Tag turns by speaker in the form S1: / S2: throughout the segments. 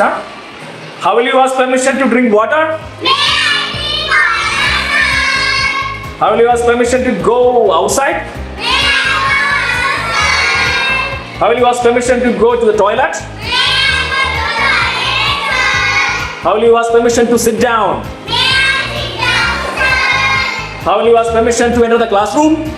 S1: start. How will you ask permission to drink water? How will you ask permission to go outside? How will you ask permission to go to the toilet? How will you ask permission to sit down? How will you ask permission to enter the classroom?
S2: Okay,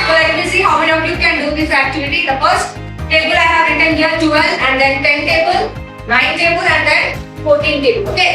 S2: so let me see how many of you can do this activity. The first table I have written here 12 and then 10 table, 9 table and then 14 table. Okay.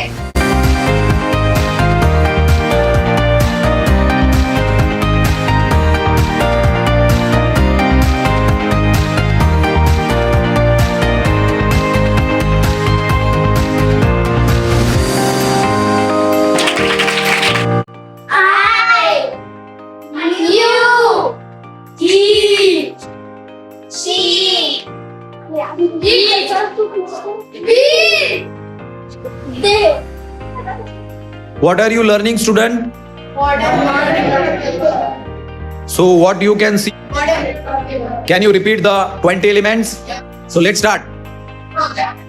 S3: What are you learning, student? So what you can see? Can you repeat the 20 elements? So let's start.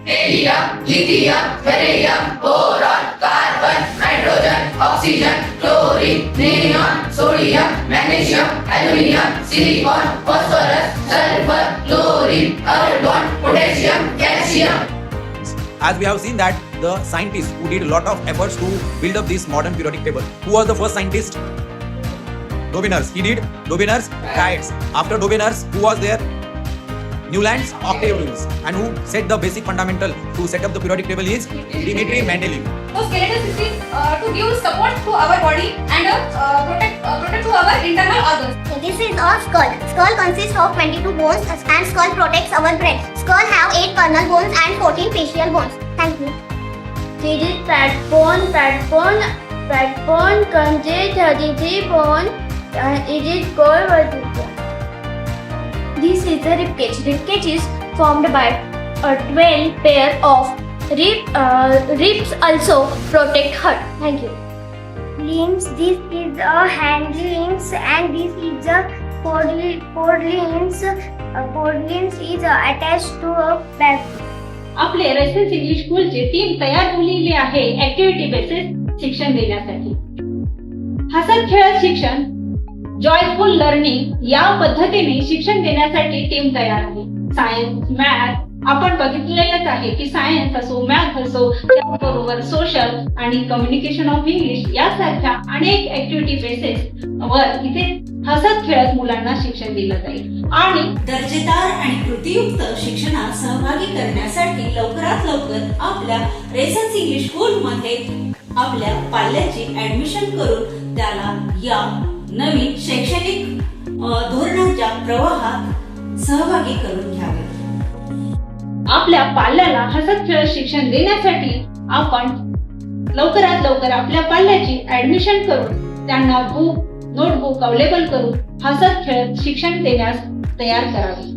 S4: Helium, lithium, beryllium, boron, carbon, nitrogen, oxygen, chlorine, neon, sodium, magnesium, aluminium, silicon, phosphorus, sulfur, chlorine, argon, potassium, calcium.
S3: As we have seen that the scientists who did a lot of efforts to build up this modern periodic table. Who was the first scientist? Dobiners. He did Dobiners diets. After Dobiners, who was there? Newland's octave rules. And who set the basic fundamental to set up the periodic table is Dmitry Mendeleev.
S2: So skeletal system to give support to our body and protect to our internal organs.
S5: So this is a skull. Skull consists of 22 bones and skull protects our brain. Skull have 8 kernel bones and 14 facial bones. Thank you.
S6: This is fat bone contains 33 bone and it is called vertebra. This is the rib cage. Rib cage is formed by a 12 pair of ribs also protect heart. Thank you.
S5: Limbs. This is a hand limbs and this is a forelimbs. Forelimbs is attached to a back.
S7: आपले रेसेन्स English स्कूलची team तयार झालेली आहे activity basis शिक्षण देण्यासाठी. हसत खेळत शिक्षण joyful learning या पद्धतीने शिक्षण देण्यासाठी टीम तयार आहे. सायन्स, मॅथ आपण बघितलेलंच आहे की सायन्स असो, मॅथ असो, त्याबरोबर सोशल आणि कम्युनिकेशन ऑफ इंग्लिश यासारख्या अनेक ऍक्टिव्हिटी बेसिस वर इथे हसत खेळत मुलांना शिक्षण दिलं जाईल.
S8: आणि दर्जेदार आणि कृतीयुक्त शिक्षणात सहभागी करण्यासाठी लवकरात लवकर आपल्या रेसेन्स इंग्लिश स्कूल मध्ये आपल्या पाल्याची ऍडमिशन करून त्याला या नवीन शैक्षणिक धोरणाच्या प्रवाहात सहभागी करून घ्यावे.
S7: आपल्या पाल्याला हसत खेळत शिक्षण देण्यासाठी आपण लवकरात लवकर आपल्या पाल्याची ऍडमिशन करून त्यांना बुक, नोटबुक अवेलेबल करून हसत खेळत शिक्षण देण्यास तयार करावे.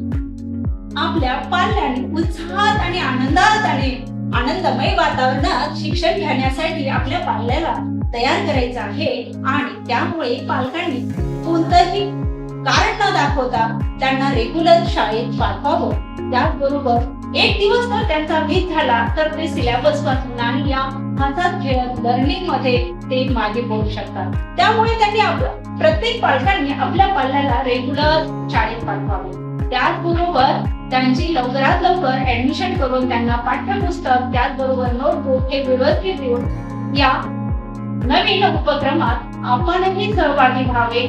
S8: आपल्या पाल्याने उत्साहात आणि आनंदात आणि आनंदमय वातावरणात शिक्षण घेण्यासाठी आपल्या पाल्याला तयार करायचं आहे आणि त्यामुळे पालकांनी कोणतंही कारण न दाखवता त्यांना रेग्युलर शाळेत पाठवावं. त्याचबरोबर एक दिवस जर त्यांचा मिस झाला तर ते सिलेबस पासून आणि या हसत खेळत लर्निंग मध्ये ते मागे पडू शकतात. त्यामुळे त्यांनी प्रत्येक पालकांनी आपल्या पाल्याला रेग्युलर शाळेत पाठवावे. त्याचबरोबर त्यांची लवकरात लवकर ऍडमिशन करून त्यांना पाठ्यपुस्तक त्याचबरोबर नोटबुक हे व्यवस्थित देऊन या नवीन उपक्रमात आपणही सहभागी व्हावे